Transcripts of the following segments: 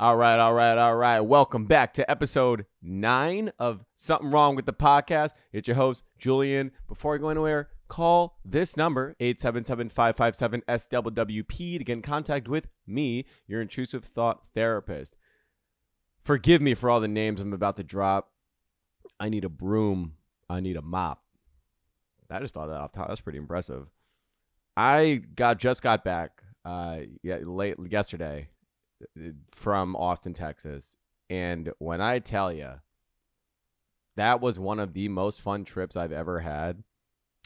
All right. Welcome back to episode 9 of Something Wrong with the Podcast. It's your host, Julian. Before I go anywhere, call this number, 877-557-SWWP, to get in contact with me, your intrusive thought therapist. Forgive me for all the names I'm about to drop. I need a broom. I need a mop. I just thought that off top. That's pretty impressive. I just got back late yesterday from Austin, Texas. And when I tell you, that was one of the most fun trips I've ever had.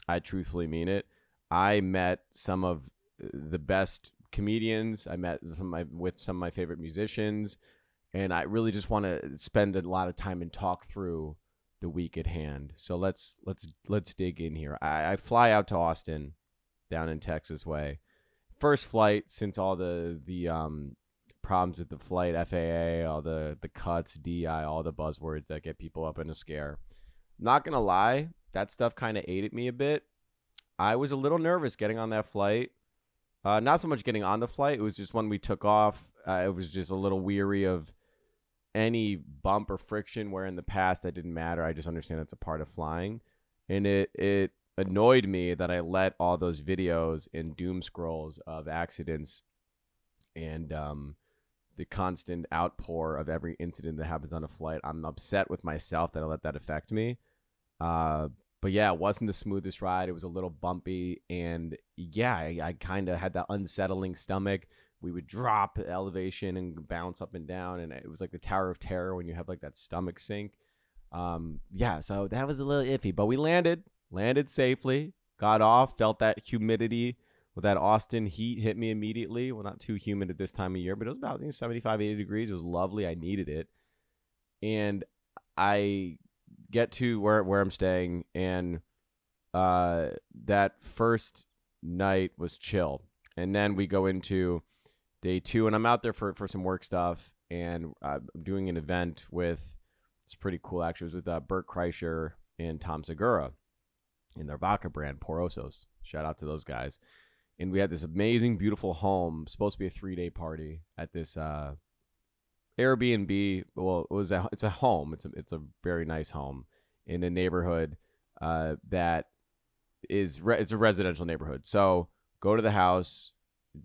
I truthfully mean it. I met some of the best comedians. I met with some of my favorite musicians. And I really just want to spend a lot of time and talk through the week at hand. So let's dig in here. I fly out to Austin down in Texas way. First flight since all the problems with the flight, FAA, all the cuts, DI, all the buzzwords that get people up in a scare. Not going to lie, that stuff kind of ate at me a bit. I was a little nervous getting on that flight. Not so much getting on the flight. It was just when we took off, it was just a little weary of any bump or friction where in the past that didn't matter. I just understand that's a part of flying. And it annoyed me that I let all those videos and doom scrolls of accidents and the constant outpour of every incident that happens on a flight. I'm upset with myself that I let that affect me. But yeah, it wasn't the smoothest ride. It was a little bumpy. And yeah, I kind of had that unsettling stomach. We would drop elevation and bounce up and down. And it was like the Tower of Terror when you have like that stomach sink. Yeah, so that was a little iffy. But we landed safely, got off, felt that humidity. Well, that Austin heat hit me immediately. Well, not too humid at this time of year, but it was about 75, 80 degrees. It was lovely. I needed it. And I get to where I'm staying, and that first night was chill. And then we go into day 2, and I'm out there for some work stuff, and I'm doing an event with, it's pretty cool actually. It was with Bert Kreischer and Tom Segura in their vodka brand, Porosos. Shout out to those guys. And we had this amazing, beautiful home, supposed to be a 3-day party at this Airbnb. Well, it's a home. It's a very nice home in a neighborhood that is it's a residential neighborhood. So go to the house.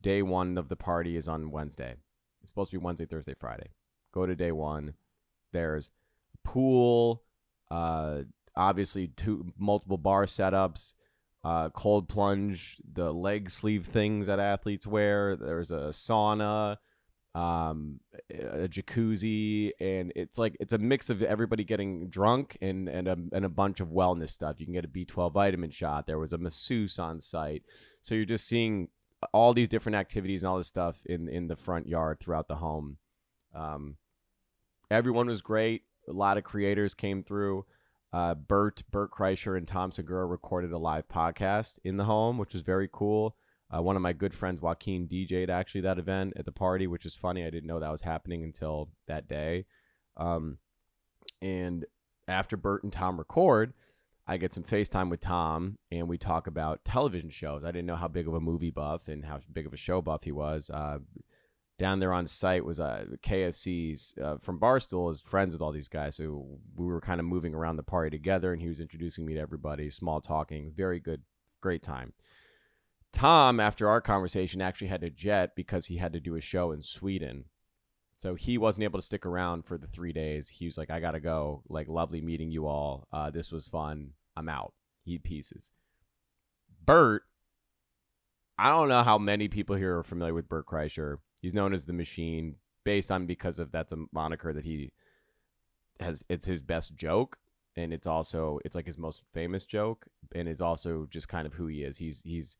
Day 1 of the party is on Wednesday. It's supposed to be Wednesday, Thursday, Friday. Go to day 1. There's a pool, obviously multiple bar setups. Cold plunge, the leg sleeve things that athletes wear. There's a sauna, a jacuzzi, and it's a mix of everybody getting drunk and a bunch of wellness stuff. You can get a B12 vitamin shot. There was a masseuse on site. So you're just seeing all these different activities and all this stuff in the front yard throughout the home. Everyone was great. A lot of creators came through. Bert Kreischer and Tom Segura recorded a live podcast in the home, which was very cool. One of my good friends, Joaquin, DJ'd actually that event at the party, which is funny. I didn't know that was happening until that day. And after Bert and Tom record, I get some FaceTime with Tom, and we talk about television shows. I didn't know how big of a movie buff and how big of a show buff he was. Down there on site was KFC's from Barstool is friends with all these guys. So we were kind of moving around the party together, and he was introducing me to everybody, small talking, very good, great time. Tom, after our conversation, actually had to jet because he had to do a show in Sweden. So he wasn't able to stick around for the 3 days. He was like, I got to go. Like, lovely meeting you all. This was fun. I'm out. He pieces. Bert, I don't know how many people here are familiar with Bert Kreischer. He's known as the Machine, based on because of that's a moniker that he has. It's his best joke, and it's like his most famous joke, and is also just kind of who he is. He's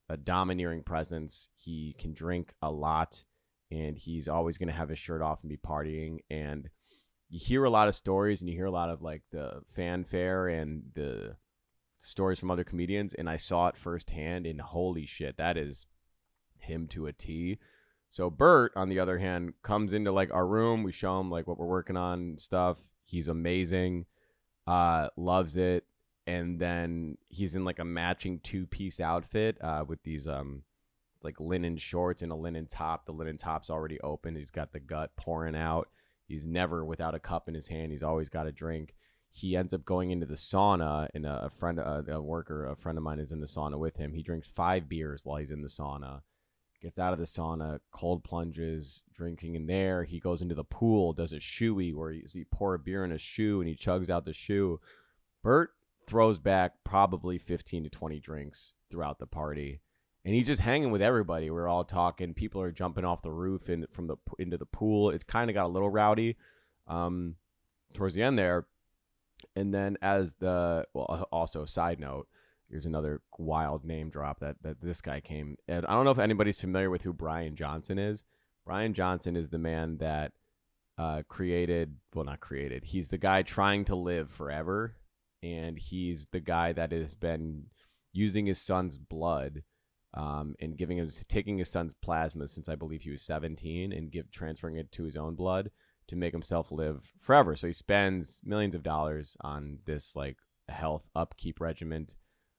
a domineering presence. He can drink a lot, and he's always going to have his shirt off and be partying. And you hear a lot of stories, and you hear a lot of like the fanfare and the stories from other comedians, and I saw it firsthand, and holy shit, that is him to a T. So Bert, on the other hand, comes into like our room. We show him like what we're working on and stuff. He's amazing, loves it. And then he's in like a matching 2-piece outfit with these It's like linen shorts and a linen top. The linen top's already open. He's got the gut pouring out. He's never without a cup in his hand. He's always got a drink. He ends up going into the sauna, and a friend of mine is in the sauna with him. He drinks 5 beers while he's in the sauna, gets out of the sauna, cold plunges, drinking in there. He goes into the pool, does a shoey where he pour a beer in a shoe and he chugs out the shoe. Bert throws back probably 15 to 20 drinks throughout the party. And he's just hanging with everybody. We're all talking. People are jumping off the roof and into the pool. It kind of got a little rowdy towards the end there. And then also side note, here's another wild name drop that this guy came. And I don't know if anybody's familiar with who Brian Johnson is. Brian Johnson is the man that not created. He's the guy trying to live forever. And he's the guy that has been using his son's blood and taking his son's plasma since I believe he was 17 and transferring it to his own blood to make himself live forever. So he spends millions of dollars on this like health upkeep regimen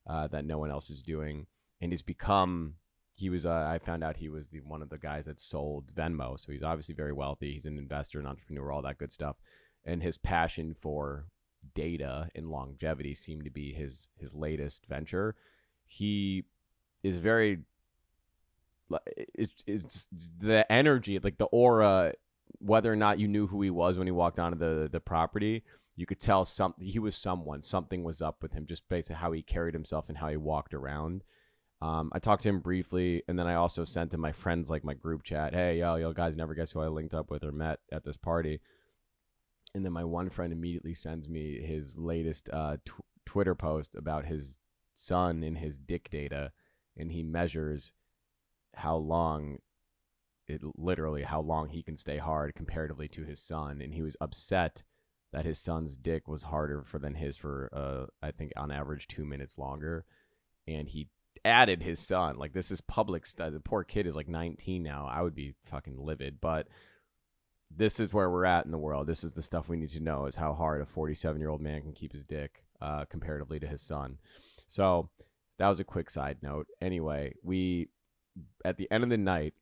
that no one else is doing. And I found out he was one of the guys that sold Venmo. So he's obviously very wealthy. He's an investor, an entrepreneur, all that good stuff. And his passion for data and longevity seemed to be his latest venture. He is it's the energy, like the aura, whether or not you knew who he was when he walked onto the property, you could tell something was up with him, just based on how he carried himself and how he walked around. I talked to him briefly, and then I also sent to my friends, like my group chat, hey, yo guys, never guess who I linked up with or met at this party. And then my one friend immediately sends me his latest Twitter post about his son and his dick data, and he measures how long he can stay hard comparatively to his son. And he was upset that his son's dick was harder than his for I think on average 2 minutes longer. And he added his son. Like, this is public stuff. The poor kid is like 19 now. I would be fucking livid, but this is where we're at in the world. This is the stuff we need to know, is how hard a 47-year-old man can keep his dick comparatively to his son. So that was a quick side note. Anyway, we at the end of the night,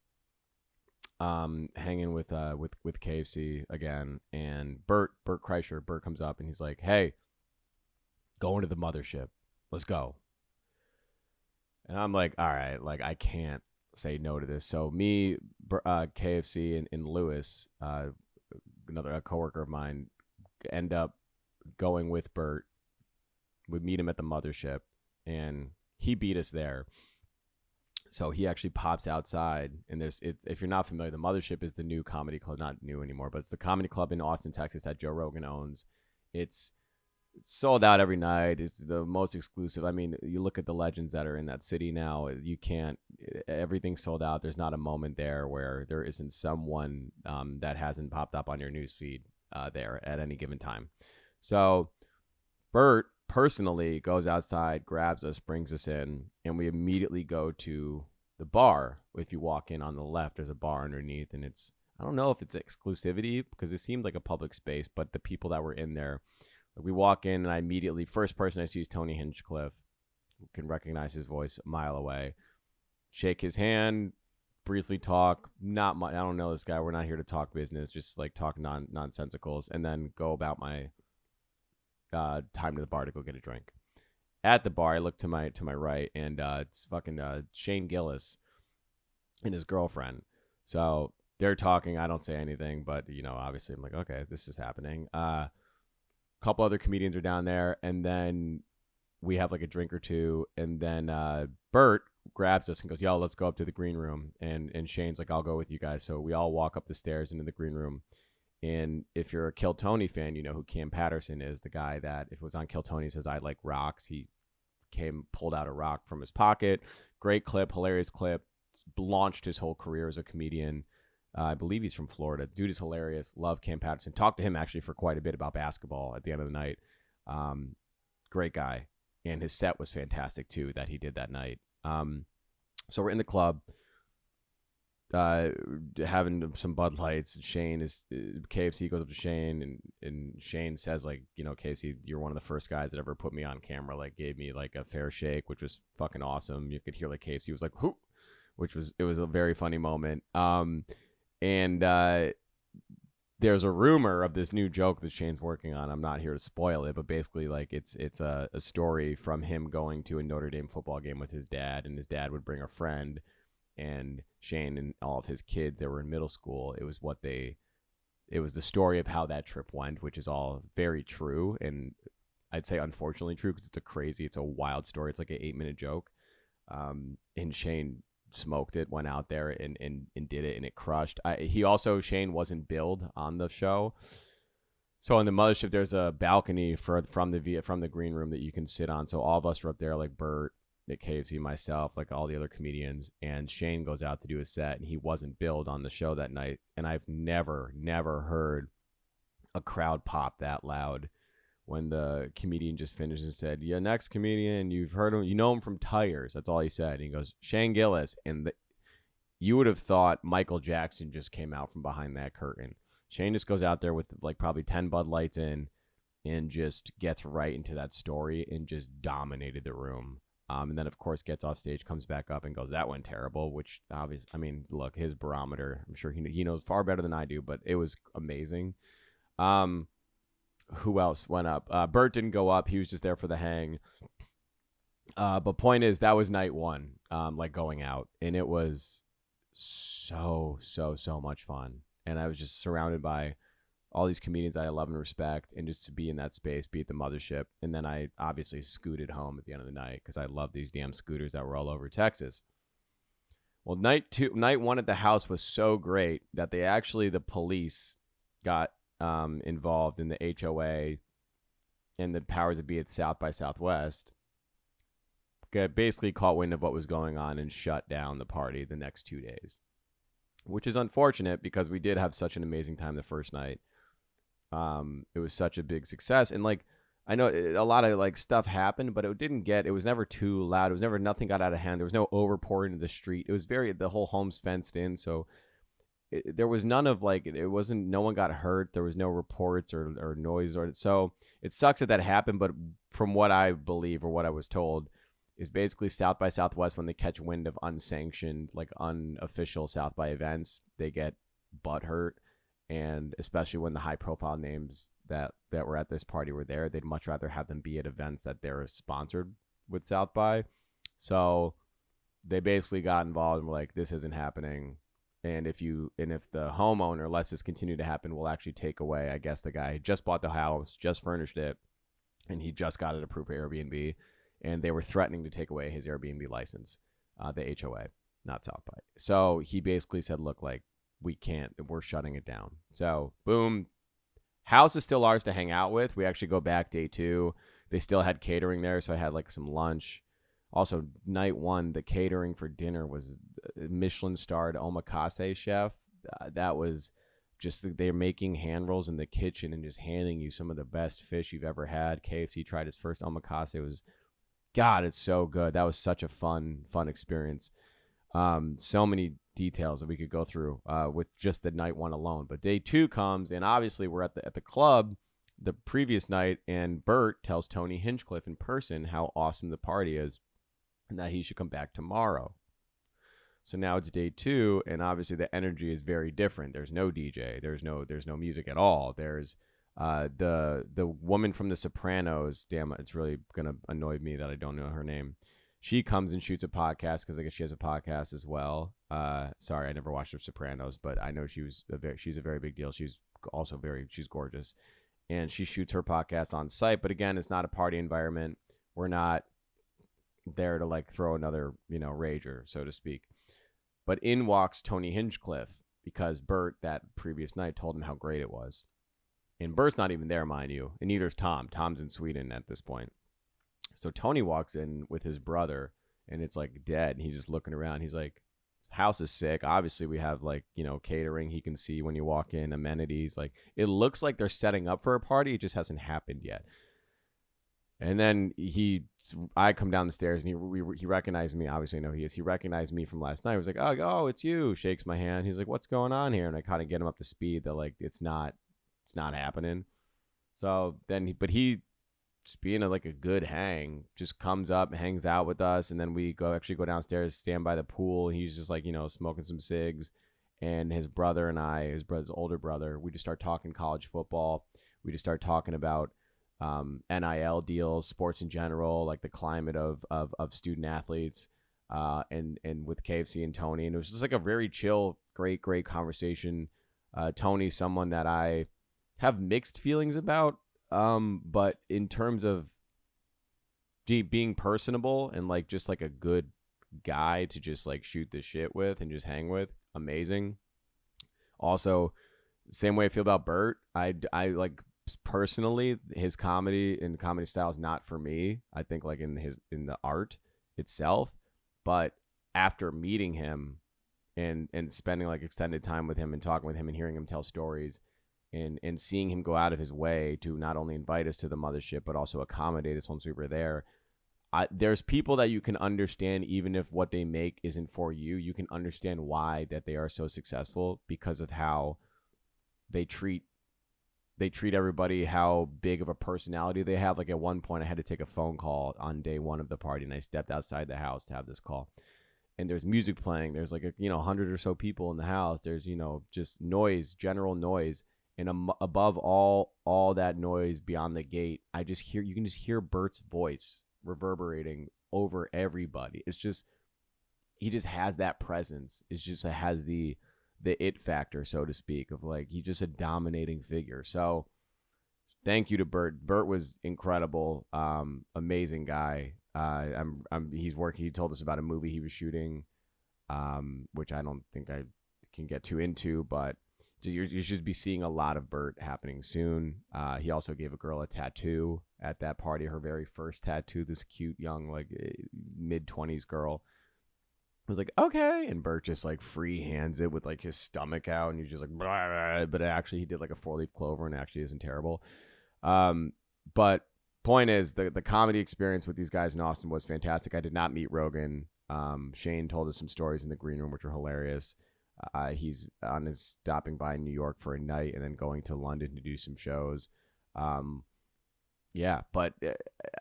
hanging with KFC again, and Bert Kreischer. Bert comes up and he's like, "Hey, going to the Mothership. Let's go." And I'm like, "All right, like I can't say no to this." So me, KFC, and Lewis, a coworker of mine, end up going with Bert. We meet him at the Mothership, and he beat us there. So he actually pops outside, and if you're not familiar, the Mothership is the new comedy club, not new anymore, but it's the comedy club in Austin, Texas that Joe Rogan owns. It's sold out every night. It's the most exclusive. I mean, you look at the legends that are in that city now, everything's sold out. There's not a moment there where there isn't someone that hasn't popped up on your newsfeed there at any given time. So Bert personally goes outside, grabs us, brings us in, and we immediately go to the bar. If you walk in on the left, there's a bar underneath, and I don't know if it's exclusivity because it seemed like a public space, but the people that were in there, we walk in, and I immediately, first person I see is Tony Hinchcliffe. You can recognize his voice a mile away. Shake his hand, briefly talk. Not much. I don't know this guy. We're not here to talk business, just like talk nonsensicals, and then go about my time to the bar to go get a drink. At the bar, I look to my right, and it's fucking Shane Gillis and his girlfriend. So they're talking. I don't say anything, but obviously I'm like, okay, this is happening. A couple other comedians are down there, and then we have like a drink or two, and then Bert grabs us and goes, "Yo, let's go up to the green room." And Shane's like, "I'll go with you guys." So we all walk up the stairs into the green room. And if you're a Kill Tony fan, you know who Cam Patterson is, the guy that, if it was on Kill Tony, says, "I like rocks." He pulled out a rock from his pocket. Great clip, hilarious clip. Launched his whole career as a comedian. I believe he's from Florida. Dude is hilarious. Love Cam Patterson. Talked to him actually for quite a bit about basketball at the end of the night. Great guy. And his set was fantastic too that he did that night. So we're in the club. Having some Bud Lights. KFC goes up to Shane, and Shane says, like, "KFC, you're one of the first guys that ever put me on camera, like gave me like a fair shake," which was fucking awesome. You could hear like KFC was like, "Who?" it was a very funny moment. And there's a rumor of this new joke that Shane's working on. I'm not here to spoil it, but basically, like, it's a story from him going to a Notre Dame football game with his dad, and his dad would bring a friend, and Shane and all of his kids that were in middle school. It was the story of how that trip went, which is all very true, and I'd say unfortunately true because it's a wild story. It's like an 8-minute joke, and Shane smoked it, went out there and did it, and it crushed. Shane wasn't billed on the show, so on the Mothership there's a balcony from the green room that you can sit on. So all of us were up there, like Bert at KFC, myself, like all the other comedians, and Shane goes out to do a set, and he wasn't billed on the show that night. And I've never heard a crowd pop that loud when the comedian just finished and said, "Yeah, next comedian, you've heard him, you know him from Tires." That's all he said. And he goes, "Shane Gillis," and you would have thought Michael Jackson just came out from behind that curtain. Shane just goes out there with like probably 10 Bud Lights in, and just gets right into that story and just dominated the room. And then, of course, gets off stage, comes back up and goes, "That went terrible," which obviously, I mean, look, his barometer, I'm sure he knows far better than I do, but it was amazing. Who else went up? Bert didn't go up. He was just there for the hang. But point is, that was night one, like going out, and it was so much fun. And I was just surrounded by all these comedians I love and respect, and just to be in that space, be at the Mothership. And then I obviously scooted home at the end of the night because I love these damn scooters that were all over Texas. Well, night one at the house was so great that the police got involved in the HOA and the powers that be at South by Southwest. Basically caught wind of what was going on and shut down the party the next 2 days, which is unfortunate because we did have such an amazing time the first night. It was such a big success, and like I know a lot of like stuff happened, but it was never too loud. It was never, nothing got out of hand. There was no overpouring into the street. It was the whole home's fenced in, so there was none of like, no one got hurt. There was no reports or noise, so it sucks that happened. But from what I believe, or what I was told, is basically South by Southwest, when they catch wind of unsanctioned, like unofficial South by events, they get butthurt. And especially when the high profile names that were at this party were there, they'd much rather have them be at events that they're sponsored with South by. So they basically got involved and were like, "This isn't happening. And if the homeowner lets this continue to happen, we'll actually take away," I guess the guy just bought the house, just furnished it, and he just got it approved for Airbnb, and they were threatening to take away his Airbnb license, the HOA, not South by. So he basically said, "Look, like, we can't, we're shutting it down." So boom, house is still ours to hang out with. We actually go back day 2. They still had catering there, so I had like some lunch. Also, night 1, the catering for dinner was Michelin starred omakase chef. That was just, they're making hand rolls in the kitchen and just handing you some of the best fish you've ever had. KFC tried its first omakase. It was, God, it's so good. That was such a fun experience. So many details that we could go through with just the night 1 alone. But day 2 comes, and obviously we're at the club the previous night, and Bert tells Tony Hinchcliffe in person how awesome the party is and that he should come back tomorrow. So now it's day 2, and obviously the energy is very different. There's no DJ. There's no music at all. There's the woman from The Sopranos. Damn, it's really gonna annoy me that I don't know her name. She comes and shoots a podcast because I guess she has a podcast as well. Sorry, I never watched The Sopranos, but I know she's a very big deal. She's also she's gorgeous, and she shoots her podcast on site. But again, it's not a party environment. We're not there to like throw another, rager, so to speak. But in walks Tony Hinchcliffe because Bert that previous night told him how great it was. And Bert's not even there, mind you, and neither is Tom. Tom's in Sweden at this point. So Tony walks in with his brother, and it's like dead. And he's just looking around. He's like, "House is sick. Obviously, we have like, catering. He can see when you walk in, amenities. Like, it looks like they're setting up for a party. It just hasn't happened yet." And then I come down the stairs, and he recognized me. Obviously, I know he is. He recognized me from last night. He was like, "Oh, it's you." Shakes my hand. He's like, "What's going on here?" And I kind of get him up to speed that like it's not happening. So then he just being like a good hang, just comes up, hangs out with us, and then we go downstairs, stand by the pool. He's just like, smoking some cigs, and his brother and I, his brother's older brother, we just start talking college football. We just start talking about NIL deals, sports in general, like the climate of student athletes, and with KFC and Tony, and it was just like a very chill, great conversation. Tony's someone that I have mixed feelings about. But in terms of being personable and like just like a good guy to just like shoot the shit with and just hang with, amazing. Also, same way I feel about Bert. I like personally his comedy and comedy style is not for me. I think like in the art itself, but after meeting him and spending like extended time with him and talking with him and hearing him tell stories, and seeing him go out of his way to not only invite us to the Mothership, but also accommodate us once we were there. There's people that you can understand, even if what they make isn't for you. You can understand why that they are so successful because of how they treat everybody, how big of a personality they have. Like at one point, I had to take a phone call on day one of the party, and I stepped outside the house to have this call. And there's music playing. There's like 100 or so people in the house. There's just noise, general noise. And above all that noise beyond the gate, you can just hear Bert's voice reverberating over everybody. It's just, he just has that presence. It's just, it has the it factor, so to speak, of like, he's just a dominating figure. So thank you to Bert. Bert was incredible. Amazing guy. He told us about a movie he was shooting, which I don't think I can get too into, but you should be seeing a lot of Bert happening soon. He also gave a girl a tattoo at that party, her very first tattoo, this cute young like mid-20s girl. I was like, okay, and Bert just like free hands it with like his stomach out, and he's just like blah, blah, but actually he did like a 4-leaf clover and it actually isn't terrible. But point is, the comedy experience with these guys in Austin was fantastic. I did not meet Rogan. Shane told us some stories in the green room which were hilarious. He's on his stopping by New York for a night and then going to London to do some shows. Yeah, but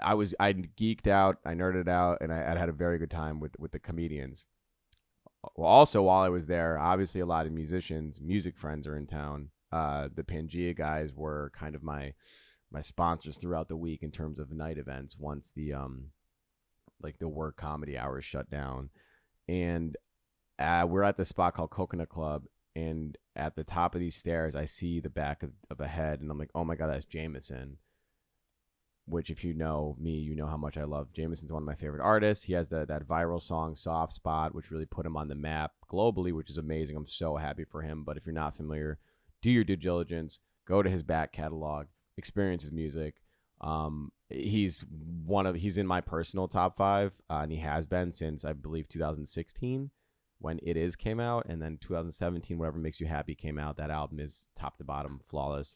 I geeked out, I nerded out, and I had a very good time with the comedians. Well, also while I was there, obviously a lot of music friends are in town. The Pangea guys were kind of my sponsors throughout the week in terms of night events once the work comedy hours shut down. And we're at this spot called Coconut Club, and at the top of these stairs, I see the back of a head, and I'm like, oh my God, that's Jameson. Which, if you know me, you know how much I love. Jameson's one of my favorite artists. He has that viral song, Soft Spot, which really put him on the map globally, which is amazing. I'm so happy for him. But if you're not familiar, do your due diligence. Go to his back catalog. Experience his music. He's in my personal top 5, and he has been since, I believe, 2016. When It Is came out, and then 2017, Whatever Makes You Happy came out. That album is top to bottom flawless.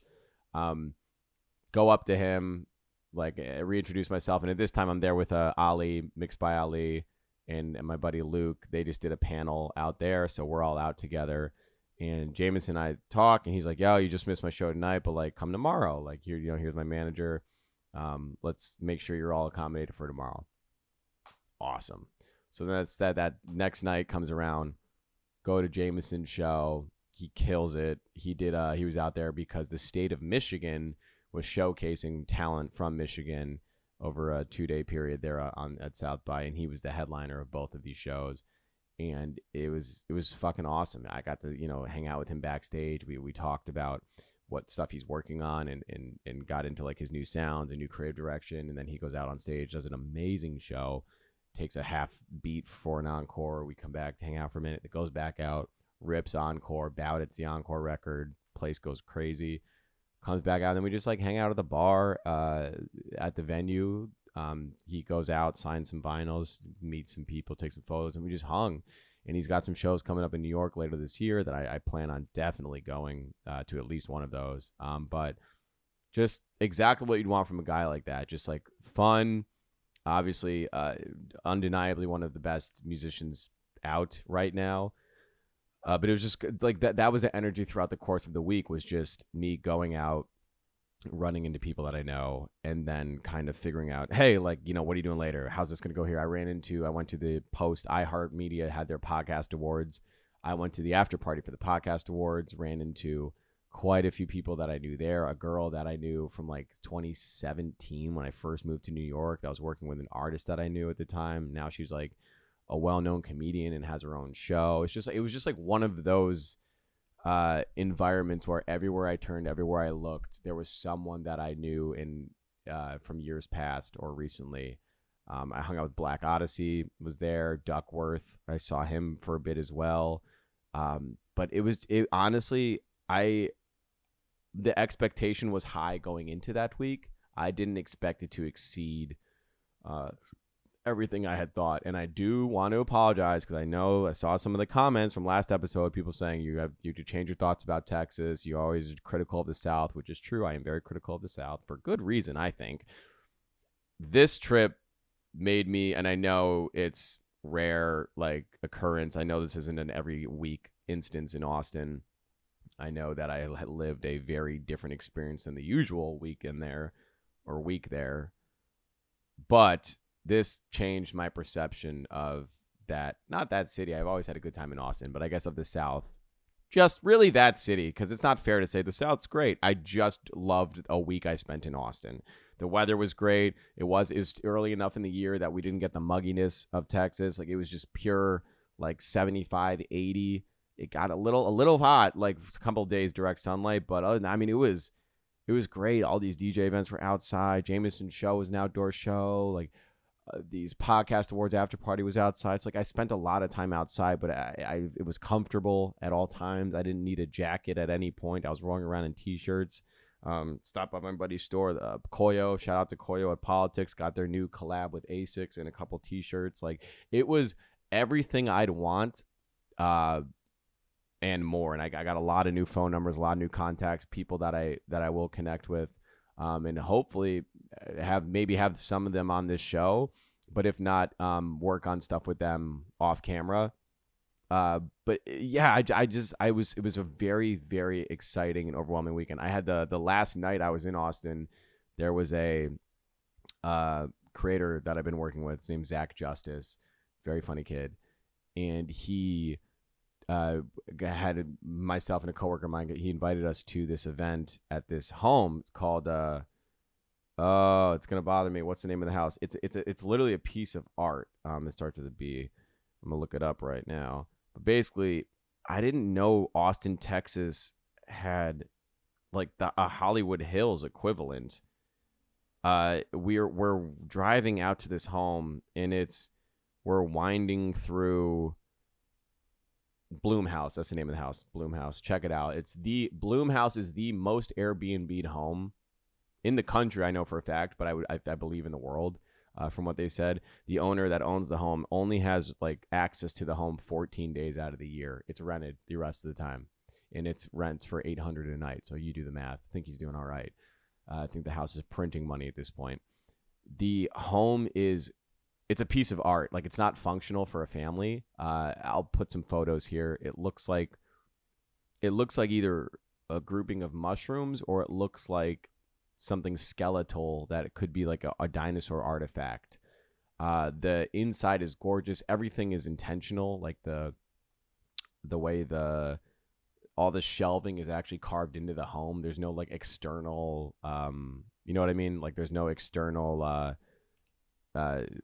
Go up to him, like reintroduce myself, and at this time I'm there with Ali, Mixed by Ali, and my buddy Luke. They just did a panel out there, so we're all out together. And Jameson and I talk, and he's like, "Yo, you just missed my show tonight, but like come tomorrow. Like here's my manager. Let's make sure you're all accommodated for tomorrow." Awesome. So then that next night comes around, go to Jameson's show. He kills it. He was out there because the state of Michigan was showcasing talent from Michigan over a 2-day period there at South by, and he was the headliner of both of these shows. And it was fucking awesome. I got to, hang out with him backstage. We talked about what stuff he's working on and got into like his new sounds and new creative direction. And then he goes out on stage, does an amazing show. Takes a half beat for an encore. We come back, hang out for a minute. It goes back out, rips encore, Bout It's the encore record. Place goes crazy. Comes back out, and then we just like hang out at the bar at the venue. He goes out, signs some vinyls, meets some people, takes some photos, and we just hung. And he's got some shows coming up in New York later this year that I plan on definitely going to at least one of those. But just exactly what you'd want from a guy like that. Just like fun. Obviously, undeniably one of the best musicians out right now. But it was just like that was the energy throughout the course of the week, was just me going out, running into people that I know, and then kind of figuring out, hey, like, what are you doing later? How's this going to go here? I went to the post iHeartMedia had their podcast awards. I went to the after party for the podcast awards, ran into quite a few people that I knew there. A girl that I knew from like 2017 when I first moved to New York. I was working with an artist that I knew at the time. Now she's like a well-known comedian and has her own show. It was just like one of those environments where everywhere I turned, everywhere I looked, there was someone that I knew in from years past or recently. I hung out with Black Odyssey, was there. Duckworth, I saw him for a bit as well. But honestly, the expectation was high going into that week. I didn't expect it to exceed everything I had thought. And I do want to apologize because I know I saw some of the comments from last episode, people saying you could change your thoughts about Texas. You always are critical of the South, which is true. I am very critical of the South for good reason, I think. This trip made me, and I know it's rare like occurrence. I know this isn't an every week instance in Austin. I know that I had lived a very different experience than the usual week there. But this changed my perception of that, not that city. I've always had a good time in Austin, but I guess of the South. Just really that city, because it's not fair to say the South's great. I just loved a week I spent in Austin. The weather was great. It was early enough in the year that we didn't get the mugginess of Texas. Like it was just pure like 75, 80. It got a little hot, like a couple of days direct sunlight, but other than that, I mean, it was great. All these DJ events were outside. Jameson's show was an outdoor show. Like these podcast awards after party was outside. It's like I spent a lot of time outside, but it was comfortable at all times. I didn't need a jacket at any point. I was rolling around in t-shirts. Stopped by my buddy's store, Koyo. Shout out to Koyo at Politics. Got their new collab with Asics and a couple t-shirts. Like it was everything I'd want, and more. And I got a lot of new phone numbers, a lot of new contacts, people that I will connect with, and hopefully have some of them on this show. But if not, work on stuff with them off camera. But yeah, it was a very, very exciting and overwhelming weekend. I had the last night I was in Austin, there was a creator that I've been working with. His name's Zach Justice, very funny kid. And he had myself and a coworker of mine, he invited us to this event at this home called, oh, it's going to bother me. What's the name of the house? It's literally a piece of art. It starts with a B. I'm going to look it up right now. But basically, I didn't know Austin, Texas had like a Hollywood Hills equivalent. We're driving out to this home, and we're winding through Bloomhouse. That's the name of the house. Bloomhouse. Check it out. Bloomhouse is the most Airbnb'd home in the country, I know for a fact, but I believe in the world. From what they said, the owner that owns the home only has like access to the home 14 days out of the year. It's rented the rest of the time, and it's rents for $800 a night. So you do the math. I think he's doing all right. I think the house is printing money at this point. The home it's a piece of art. Like it's not functional for a family. I'll put some photos here. It looks like either a grouping of mushrooms, or it looks like something skeletal that it could be like a dinosaur artifact. The inside is gorgeous. Everything is intentional. Like the way all the shelving is actually carved into the home. There's no like external, you know what I mean? Like there's no external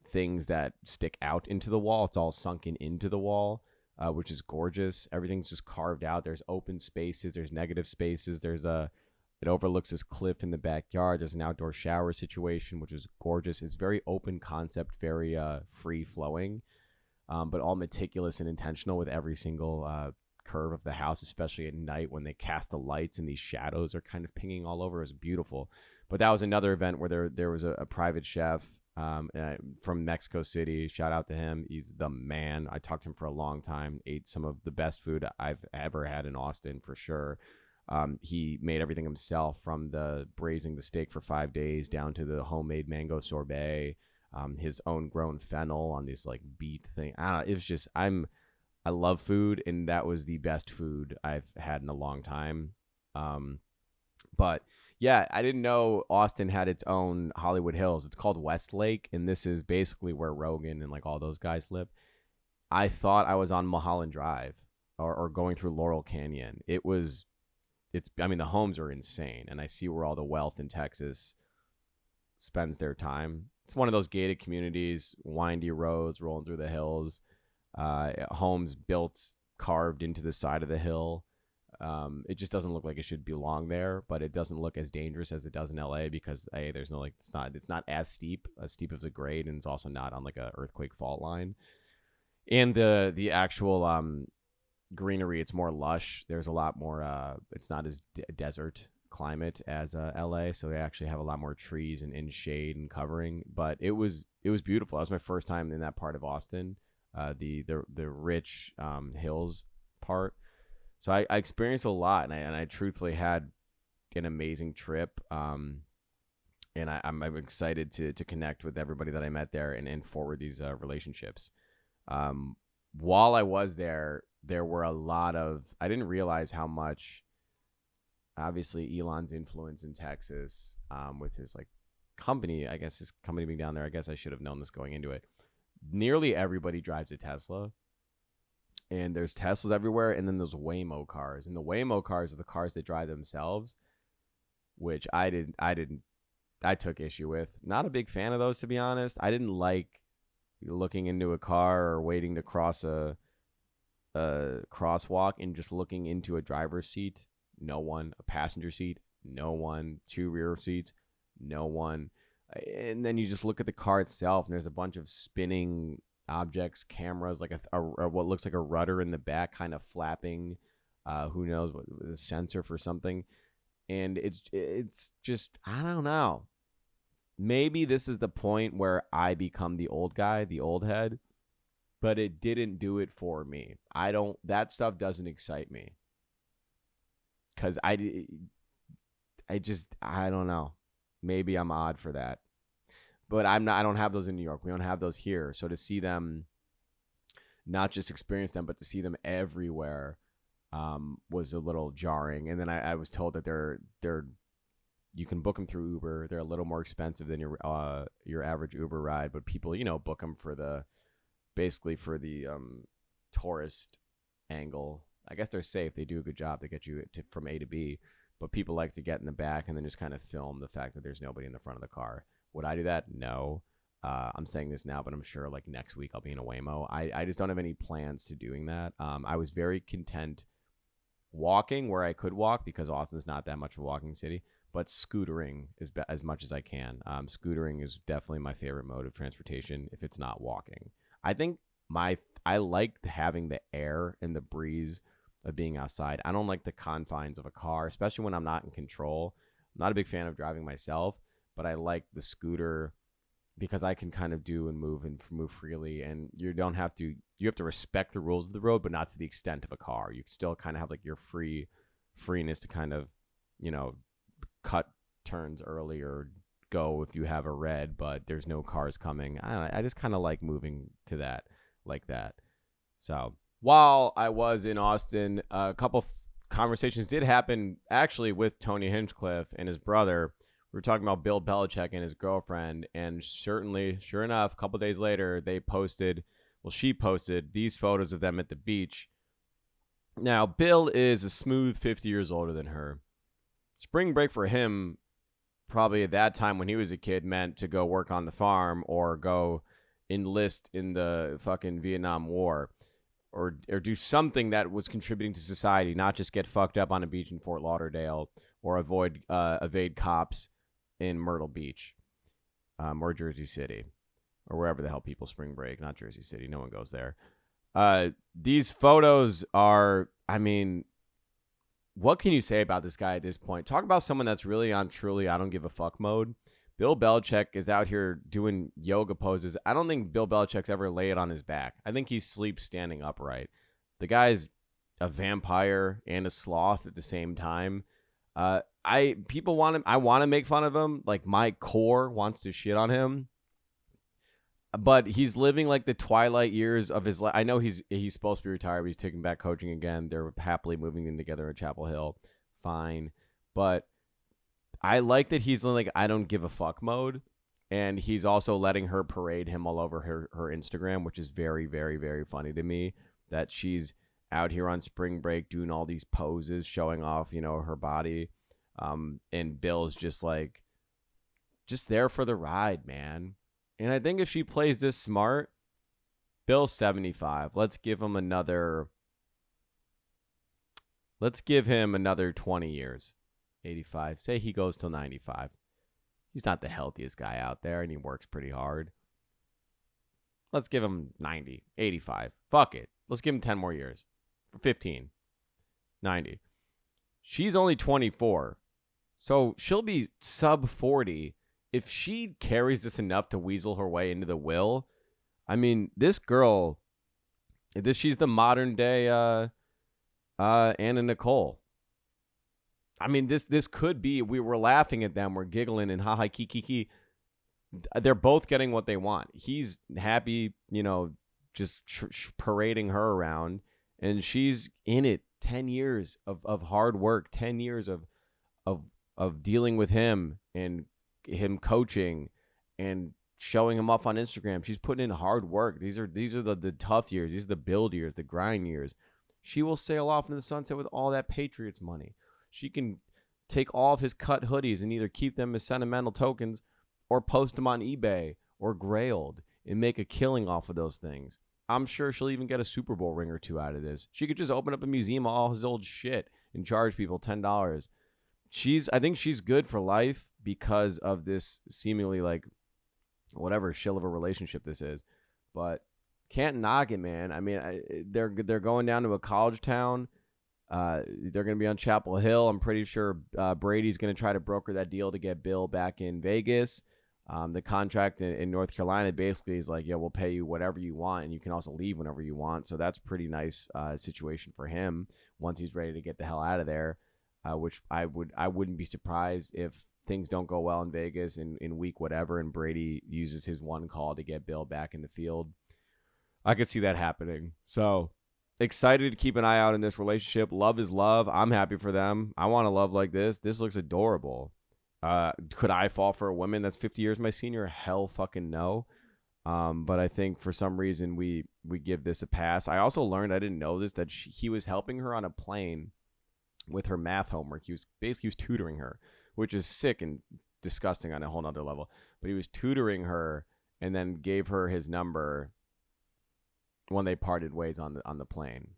things that stick out into the wall. It's all sunken into the wall, which is gorgeous. Everything's just carved out. There's open spaces. There's negative spaces. It overlooks this cliff in the backyard. There's an outdoor shower situation, which is gorgeous. It's very open concept, very free flowing, but all meticulous and intentional with every single curve of the house, especially at night when they cast the lights and these shadows are kind of pinging all over. It was beautiful. But that was another event where there was a private chef from Mexico City. Shout out to him. He's the man. I talked to him for a long time. Ate some of the best food I've ever had in Austin for sure. He made everything himself, from the braising the steak for 5 days down to the homemade mango sorbet, his own grown fennel on this like beet thing. I don't know, it was just, I love food, and that was the best food I've had in a long time. But Yeah, I didn't know Austin had its own Hollywood Hills. It's called Westlake, and this is basically where Rogan and like all those guys live. I thought I was on Mulholland Drive or going through Laurel Canyon. I mean, the homes are insane, and I see where all the wealth in Texas spends their time. It's one of those gated communities, windy roads rolling through the hills, homes built, carved into the side of the hill. It just doesn't look like it should belong there, but it doesn't look as dangerous as it does in LA because there's no it's not as steep as a grade, and it's also not on like a earthquake fault line. And the actual greenery, it's more lush. There's a lot more. It's not as desert climate as LA, so they actually have a lot more trees and in shade and covering. But it was beautiful. That was my first time in that part of Austin, the rich hills part. So I experienced a lot, and I truthfully had an amazing trip. And I'm excited to connect with everybody that I met there and forward these relationships. While I was there were a lot of, I didn't realize how much, obviously, Elon's influence in Texas, with his like company, I guess his company being down there, I guess I should have known this going into it. Nearly everybody drives a Tesla, and there's Teslas everywhere, and then there's Waymo cars, and the Waymo cars are the cars that drive themselves, which I took issue with. Not a big fan of those, to be honest. I didn't like looking into a car or waiting to cross a crosswalk and just looking into a driver's seat. No one. A passenger seat. No one. 2 rear seats. No one. And then you just look at the car itself, and there's a bunch of spinning objects, cameras, like a what looks like a rudder in the back, kind of flapping. Who knows what, a sensor for something. And it's just, I don't know. Maybe this is the point where I become the old guy, the old head, but it didn't do it for me. That stuff doesn't excite me. Cause I don't know. Maybe I'm odd for that, but I don't have those in New York. We don't have those here. So to see them, not just experience them, but to see them everywhere, was a little jarring. And then I was told that they're you can book them through Uber. They're a little more expensive than your average Uber ride, but people, book them for basically for the tourist angle. I guess they're safe. They do a good job. They get you from A to B, but people like to get in the back and then just kind of film the fact that there's nobody in the front of the car. Would I do that? No. I'm saying this now, but I'm sure like next week I'll be in a Waymo. I just don't have any plans to doing that. I was very content walking where I could walk because Austin's not that much of a walking city. But scootering is as much as I can. Scootering is definitely my favorite mode of transportation if it's not walking. I think I like having the air and the breeze of being outside. I don't like the confines of a car, especially when I'm not in control. I'm not a big fan of driving myself, but I like the scooter because I can kind of do and move freely, and you have to respect the rules of the road, but not to the extent of a car. You still kind of have like your freeness to kind of, cut turns early or go if you have a red, but there's no cars coming. I just kind of like moving to that like that. So while I was in Austin, a couple conversations did happen actually with Tony Hinchcliffe and his brother. We were talking about Bill Belichick and his girlfriend, and certainly, sure enough, a couple days later, she posted these photos of them at the beach. Now, Bill is a smooth 50 years older than her. Spring break for him, probably at that time when he was a kid, meant to go work on the farm or go enlist in the fucking Vietnam War or do something that was contributing to society, not just get fucked up on a beach in Fort Lauderdale or evade cops in Myrtle Beach, or Jersey City, or wherever the hell people spring break. Not Jersey City. No one goes there. These photos are, what can you say about this guy at this point? Talk about someone that's really on truly I don't give a fuck mode. Bill Belichick is out here doing yoga poses. I don't think Bill Belichick's ever laid on his back. I think he sleeps standing upright. The guy's a vampire and a sloth at the same time. I want to make fun of him. Like my core wants to shit on him. But he's living like the twilight years of his life. I know he's supposed to be retired, but he's taking back coaching again. They're happily moving in together at Chapel Hill. Fine. But I like that he's in like I don't give a fuck mode, and he's also letting her parade him all over her Instagram, which is very, very, very funny to me. That she's out here on spring break doing all these poses, showing off, her body, and Bill's just like, just there for the ride, man. And I think if she plays this smart, Bill's 75. Let's give him another 20 years. 85. Say he goes till 95. He's not the healthiest guy out there, and he works pretty hard. Let's give him 90, 85. Fuck it. Let's give him 10 more years. For 15. 90. She's only 24. So she'll be sub 40. If she carries this enough to weasel her way into the will, I mean, this girl, she's the modern day Anna Nicole. I mean, this could be, we were laughing at them, we're giggling and ha kiki. They're both getting what they want. He's happy, just parading her around, and she's in it. 10 years of hard work, 10 years of dealing with him and him coaching and showing him off on Instagram. She's putting in hard work. These are the tough years. These are the build years, the grind years. She will sail off into the sunset with all that Patriots money. She can take all of his cut hoodies and either keep them as sentimental tokens or post them on eBay or Grailed and make a killing off of those things. I'm sure she'll even get a Super Bowl ring or two out of this. She could just open up a museum of all his old shit and charge people $10. I think she's good for life because of this seemingly like whatever shill of a relationship this is. But can't knock it, man. I mean, they're going down to a college town. They're going to be on Chapel Hill. I'm pretty sure Brady's going to try to broker that deal to get Bill back in Vegas. The contract in North Carolina basically is like, yeah, we'll pay you whatever you want, and you can also leave whenever you want. So that's pretty nice situation for him once he's ready to get the hell out of there. Which I wouldn't be surprised if things don't go well in Vegas in week whatever, and Brady uses his one call to get Bill back in the field. I could see that happening. So excited to keep an eye out in this relationship. Love is love. I'm happy for them. I want a love like this. This looks adorable. Could I fall for a woman that's 50 years my senior? Hell fucking no. But I think for some reason we give this a pass. I also learned, I didn't know this, that he was helping her on a plane with her math homework. He was tutoring her, which is sick and disgusting on a whole nother level. But he was tutoring her and then gave her his number when they parted ways on the plane.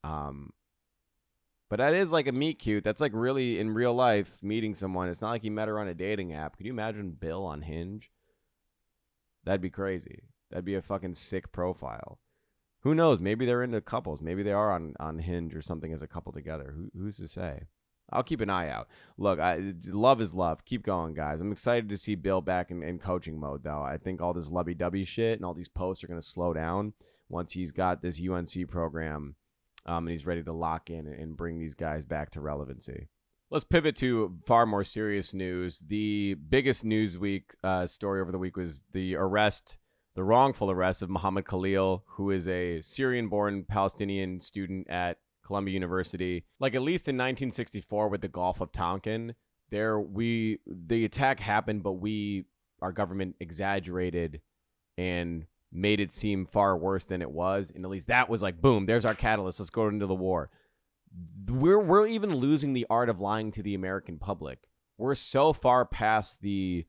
But that is like a meet cute. That's like really in real life meeting someone. It's not like he met her on a dating app. Could you imagine Bill on Hinge? That'd be crazy. That'd be a fucking sick profile. Who knows? Maybe they're into couples. Maybe they are on Hinge or something as a couple together. Who's to say? I'll keep an eye out. Look, love is love. Keep going, guys. I'm excited to see Bill back in coaching mode, though. I think all this lovey-dovey shit and all these posts are going to slow down once he's got this UNC program and he's ready to lock in and bring these guys back to relevancy. Let's pivot to far more serious news. The biggest Newsweek story over the week was the wrongful arrest of Muhammad Khalil, who is a Syrian-born Palestinian student at Columbia University. Like at least in 1964 with the Gulf of Tonkin, the attack happened, but our government exaggerated and made it seem far worse than it was. And at least that was like, boom, there's our catalyst. Let's go into the war. We're even losing the art of lying to the American public. We're so far past the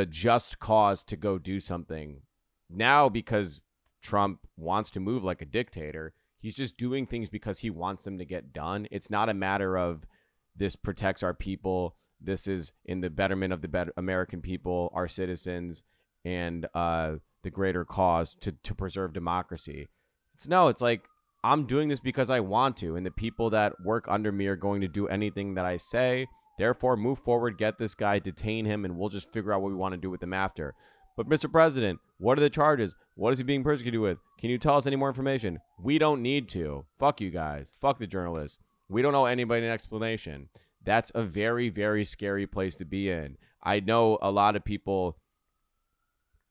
just cause to go do something now because Trump wants to move like a dictator. He's just doing things because he wants them to get done. It's not a matter of this protects our people. This is in the betterment of the American people, our citizens, and the greater cause to preserve democracy. It's like, I'm doing this because I want to, and the people that work under me are going to do anything that I say. Therefore, move forward, get this guy, detain him, and we'll just figure out what we want to do with him after. But Mr. President, what are the charges? What is he being persecuted with? Can you tell us any more information? We don't need to. Fuck you guys. Fuck the journalists. We don't owe anybody an explanation. That's a very, very scary place to be in. I know a lot of people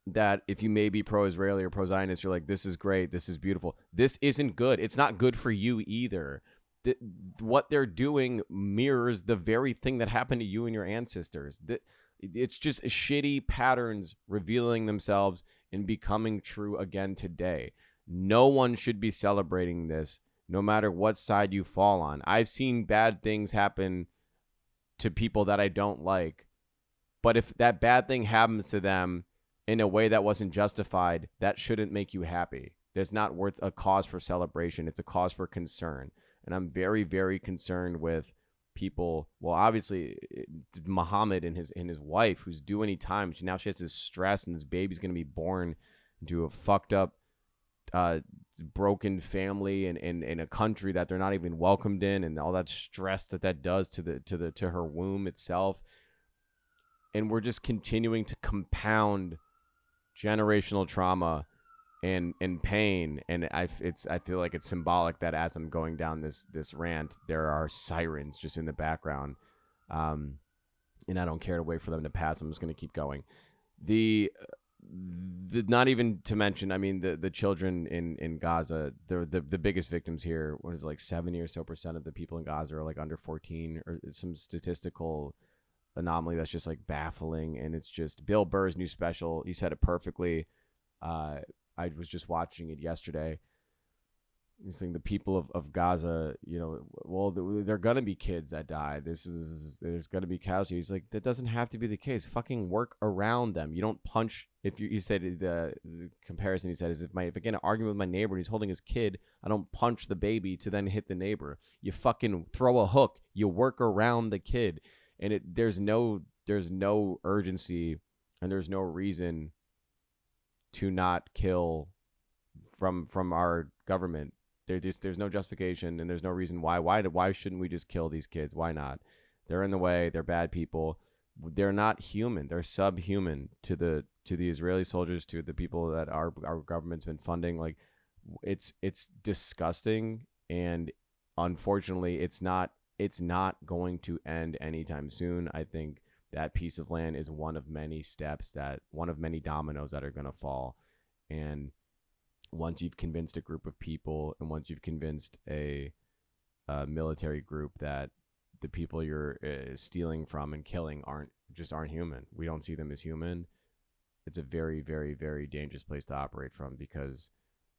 that if you may be pro-Israeli or pro-Zionist, you're like, this is great, this is beautiful. This isn't good. It's not good for you either. what they're doing mirrors the very thing that happened to you and your ancestors. It's just shitty patterns revealing themselves and becoming true again today. No one should be celebrating this, no matter what side you fall on. I've seen bad things happen to people that I don't like, but if that bad thing happens to them in a way that wasn't justified, that shouldn't make you happy. It's not worth a cause for celebration. It's a cause for concern. And I'm very, very concerned with people. Well, obviously, Muhammad and his wife, who's due any time. Now she has this stress, and this baby's going to be born into a fucked up, broken family in a country that they're not even welcomed in, and all that stress that does to her womb itself. And we're just continuing to compound generational trauma and pain. And I feel like it's symbolic that as I'm going down this rant, there are sirens just in the background, and I don't care to wait for them to pass. I'm just going to keep going. The not even to mention, I mean, the children in Gaza, they're the biggest victims here. What is it, like 70 or so % of the people in Gaza are like under 14, or some statistical anomaly that's just like baffling. And it's just Bill Burr's new special. He said it perfectly. I was just watching it yesterday. He's saying the people of Gaza, well, there are going to be kids that die. There's going to be casualties. He's like, that doesn't have to be the case. Fucking work around them. You don't punch. He said the comparison he said is if I get in an argument with my neighbor and he's holding his kid, I don't punch the baby to then hit the neighbor. You fucking throw a hook. You work around the kid. And there's no urgency, and there's no reason to not kill from our government. There's no justification, and there's no reason why. Why shouldn't we just kill these kids? Why not? They're in the way. They're bad people. They're not human. They're subhuman to the Israeli soldiers, to the people that our government's been funding. Like, it's disgusting, and unfortunately, it's not going to end anytime soon. I think that piece of land is one of many dominoes that are going to fall. And once you've convinced a group of people, and once you've convinced a military group that the people you're stealing from and killing aren't human, we don't see them as human, it's a very, very, very dangerous place to operate from, because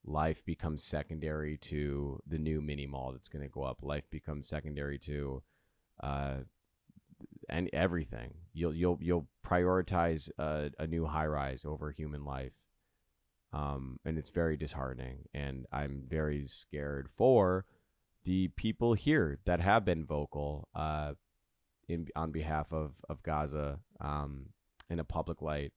life becomes secondary to the new mini mall that's going to go up. Life becomes secondary to and everything. You'll prioritize a new high rise over human life, and it's very disheartening. And I'm very scared for the people here that have been vocal on behalf of Gaza in a public light,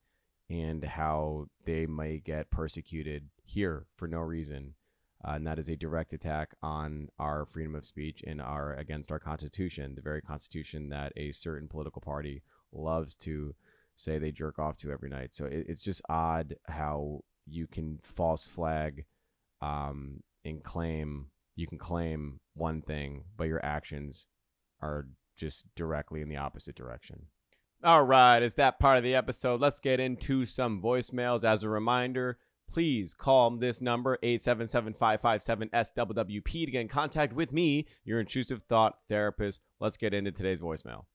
and how they may get persecuted here for no reason. And that is a direct attack on our freedom of speech and against our Constitution, the very Constitution that a certain political party loves to say they jerk off to every night. So it's just odd how you can false flag and claim one thing, but your actions are just directly in the opposite direction. All right, it's that part of the episode. Let's get into some voicemails. As a reminder, please call this number, 877-557-SWWP, to get in contact with me, your intrusive thought therapist. Let's get into today's voicemail.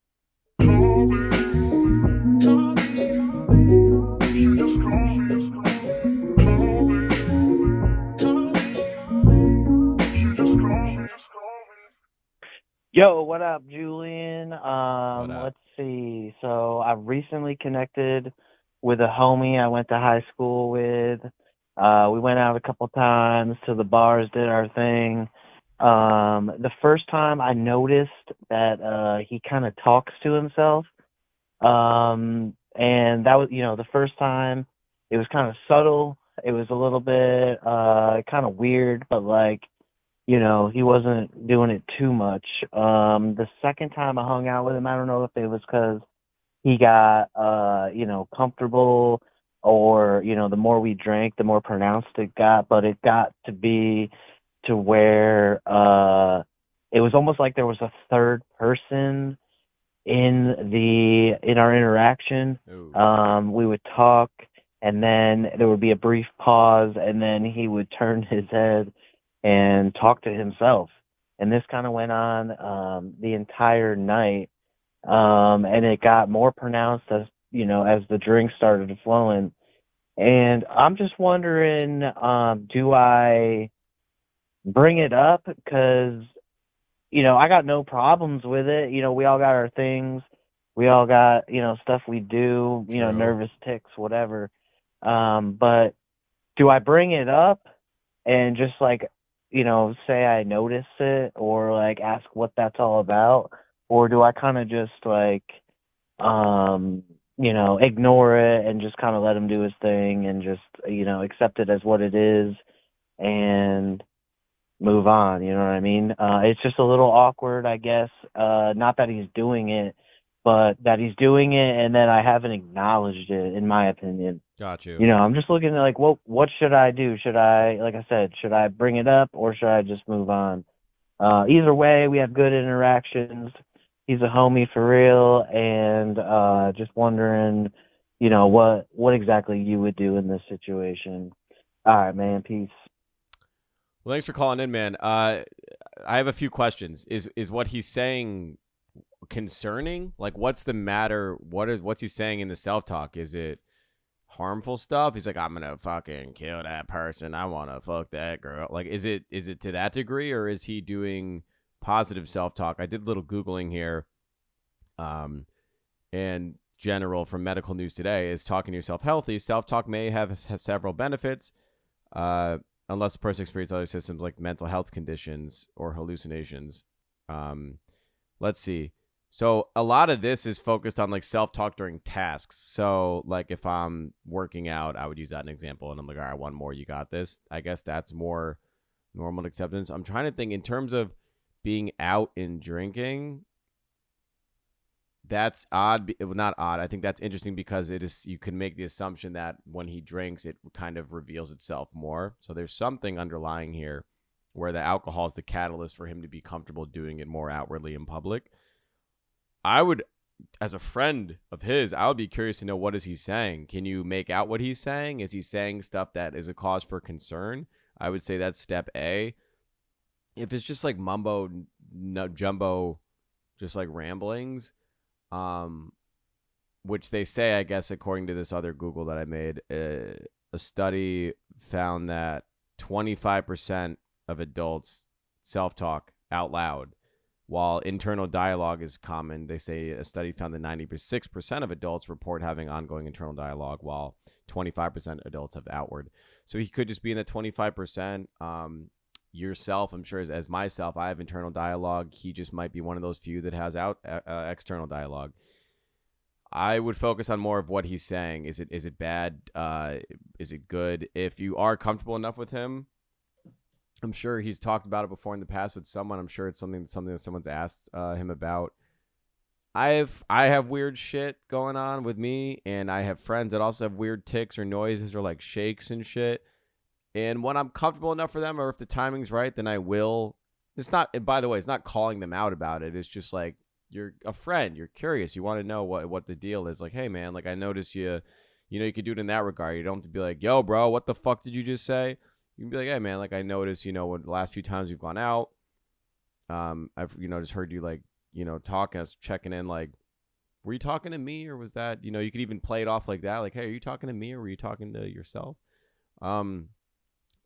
Yo, what up, Julian? What up? Let's see. So I recently connected with a homie I went to high school with. We went out a couple times to the bars, did our thing. The first time I noticed that he kind of talks to himself. And that was, the first time it was kind of subtle. It was a little bit kind of weird, but he wasn't doing it too much. The second time I hung out with him, I don't know if it was because he got, comfortable, or, the more we drank, the more pronounced it got, but it got to be to where it was almost like there was a third person in our interaction. We would talk, and then there would be a brief pause, and then he would turn his head and talk to himself. and this kind of went on the entire night, and it got more pronounced as as the drinks started flowing. And I'm just wondering, do I bring it up? Because I got no problems with it. We all got our things. We all got, stuff we do, True. nervous tics, whatever. But do I bring it up and just like, say I notice it, or like ask what that's all about? Or do I kind of just like, ignore it and just kind of let him do his thing and just, accept it as what it is and move on, you know what I mean? It's just a little awkward, I guess. Not that he's doing it, but that he's doing it and that I haven't acknowledged it, in my opinion. Got you. I'm just looking at like, what should I do? Should I, like I said, should I bring it up or should I just move on? Either way, we have good interactions. He's a homie for real, and just wondering, what exactly you would do in this situation. All right, man. Peace. Well, thanks for calling in, man. I have a few questions. Is what he's saying concerning? Like, what's the matter? What's he saying in the self-talk? Is it harmful stuff? He's like, I'm gonna fucking kill that person. I want to fuck that girl. Like, is it to that degree, or is he doing positive self-talk? I did a little Googling here. And general from Medical News Today is talking to yourself healthy. Self-talk may have several benefits. Unless the person experiences other systems like mental health conditions or hallucinations. Let's see. So a lot of this is focused on like self-talk during tasks. So like if I'm working out, I would use that as an example. And I'm like, all right, one more, you got this. I guess that's more normal acceptance. I'm trying to think in terms of being out and drinking. That's odd. Not odd. I think that's interesting because it is. You can make the assumption that when he drinks, it kind of reveals itself more. So there's something underlying here where the alcohol is the catalyst for him to be comfortable doing it more outwardly in public. I would, as a friend of his, I would be curious to know, what is he saying? Can you make out what he's saying? Is he saying stuff that is a cause for concern? I would say that's step A. If it's just like mumbo jumbo, just like ramblings, which they say, I guess, according to this other Google that I made, a study found that 25% of adults self-talk out loud, while internal dialogue is common. They say a study found that 96% of adults report having ongoing internal dialogue, while 25% adults have outward. So he could just be in the 25%. Yourself, I'm sure, as myself, I have internal dialogue. He just might be one of those few that has external dialogue. I would focus on more of what he's saying. Is it bad? Is it good? If you are comfortable enough with him, I'm sure he's talked about it before in the past with someone. I'm sure it's something that someone's asked him about. I have weird shit going on with me, and I have friends that also have weird tics or noises or like shakes and shit. And when I'm comfortable enough for them, or if the timing's right, then I will. It's not, by the way, it's not calling them out about it. It's just like, you're a friend. You're curious. You want to know what the deal is. Like, hey, man, like I noticed you could do it in that regard. You don't have to be like, yo, bro, what the fuck did you just say? You can be like, hey, man, like I noticed, when the last few times we've gone out, I've, just heard you like, talking, I was checking in, like, were you talking to me, or was that, you could even play it off like that. Like, hey, are you talking to me, or were you talking to yourself?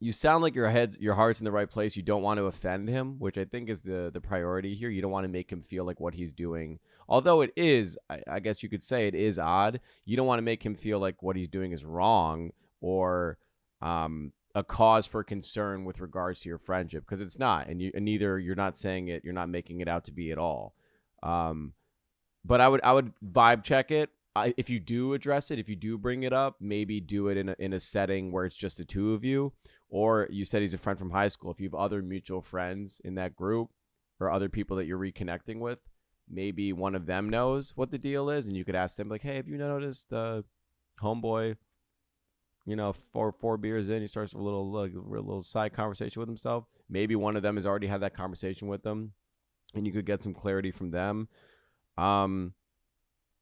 You sound like your heart's in the right place. You don't want to offend him, which I think is the priority here. You don't want to make him feel like what he's doing, although it is, I guess you could say it is odd. You don't want to make him feel like what he's doing is wrong, or a cause for concern with regards to your friendship, because it's not, and neither you're not saying it, you're not making it out to be at all. But I would vibe check it. If you do address it, if you do bring it up, maybe do it in a setting where it's just the two of you. Or you said he's a friend from high school. If you have other mutual friends in that group, or other people that you're reconnecting with, maybe one of them knows what the deal is, and you could ask them, like, hey, have you noticed homeboy, four beers in, he starts a little side conversation with himself. Maybe one of them has already had that conversation with them, and you could get some clarity from them. And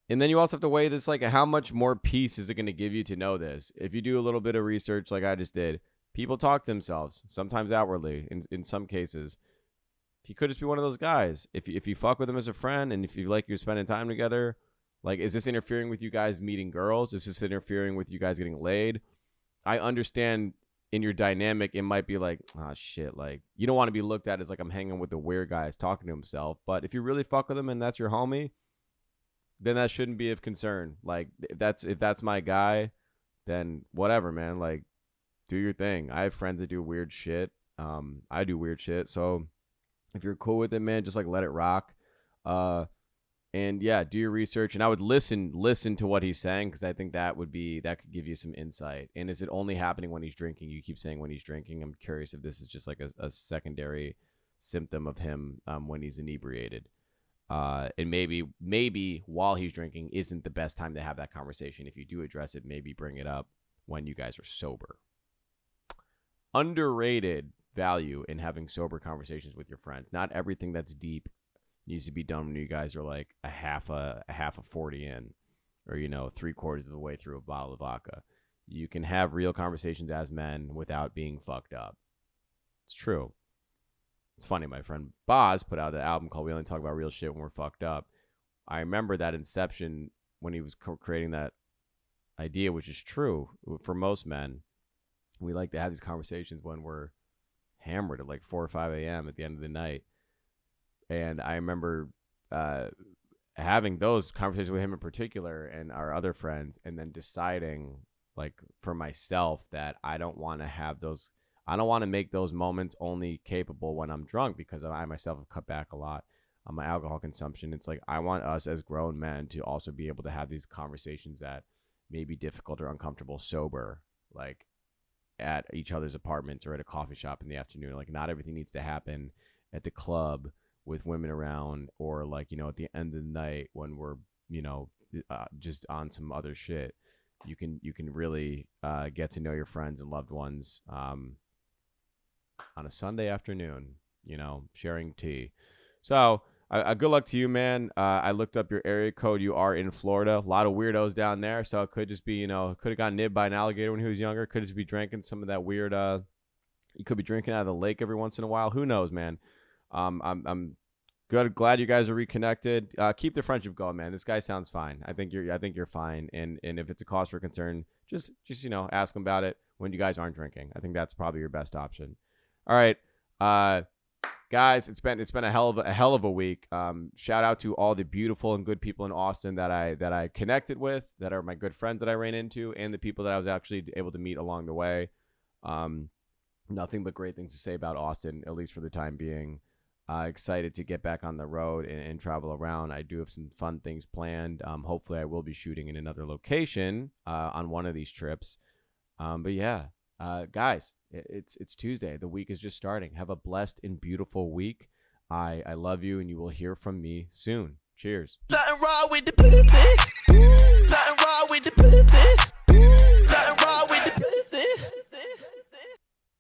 then you also have to weigh this, like, how much more peace is it going to give you to know this? If you do a little bit of research, like I just did, people talk to themselves, sometimes outwardly, in some cases. he could just be one of those guys. If you fuck with him as a friend and if you like you're spending time together, like, is this interfering with you guys meeting girls? Is this interfering with you guys getting laid? I understand in your dynamic, it might be like, oh shit, like you don't want to be looked at as like I'm hanging with the weird guys talking to himself. But if you really fuck with him and that's your homie, then that shouldn't be of concern. Like if that's my guy, then whatever, man. Like, do your thing. I have friends that do weird shit. I do weird shit. So if you're cool with it, man, just like let it rock. And yeah, do your research. And I would listen to what he's saying, because I think that could give you some insight. And is it only happening when he's drinking? You keep saying when he's drinking. I'm curious if this is just like a secondary symptom of him when he's inebriated. And maybe while he's drinking isn't the best time to have that conversation. If you do address it, maybe bring it up when you guys are sober. Underrated value in having sober conversations with your friends. Not everything that's deep needs to be done when you guys are like a half a 40 in, or 3/4 of the way through a bottle of vodka. You can have real conversations as men without being fucked up. It's true. It's funny, my friend Boz put out an album called We Only Talk About Real Shit When We're Fucked Up. I remember that inception when he was creating that idea, which is true for most men. We like to have these conversations when we're hammered at like 4 or 5 a.m. at the end of the night. And I remember having those conversations with him in particular and our other friends, and then deciding, like, for myself that I don't want to have those. I don't want to make those moments only capable when I'm drunk, because I myself have cut back a lot on my alcohol consumption. It's like I want us as grown men to also be able to have these conversations that may be difficult or uncomfortable sober, like at each other's apartments or at a coffee shop in the afternoon. Like, not everything needs to happen at the club with women around, or like, at the end of the night when we're, just on some other shit. You can really get to know your friends and loved ones on a Sunday afternoon, sharing tea. So good luck to you, man. I looked up your area code. You are in Florida. A lot of weirdos down there. So it could just be, could have gotten nibbed by an alligator when he was younger. Could just be drinking some of that weird, you could be drinking out of the lake every once in a while. Who knows, man? I'm good. Glad you guys are reconnected. Keep the friendship going, man. This guy sounds fine. I think you're fine. And if it's a cause for concern, just ask him about it when you guys aren't drinking. I think that's probably your best option. All right, guys, it's been a hell of a week. Shout out to all the beautiful and good people in Austin that I connected with, that are my good friends that I ran into, and the people that I was actually able to meet along the way. Nothing but great things to say about Austin, at least for the time being. Excited to get back on the road and travel around. I do have some fun things planned. Hopefully I will be shooting in another location on one of these trips. But yeah, guys, it's Tuesday. The week is just starting. Have a blessed and beautiful week. I love you, and you will hear from me soon. Cheers. Something wrong with the pussy.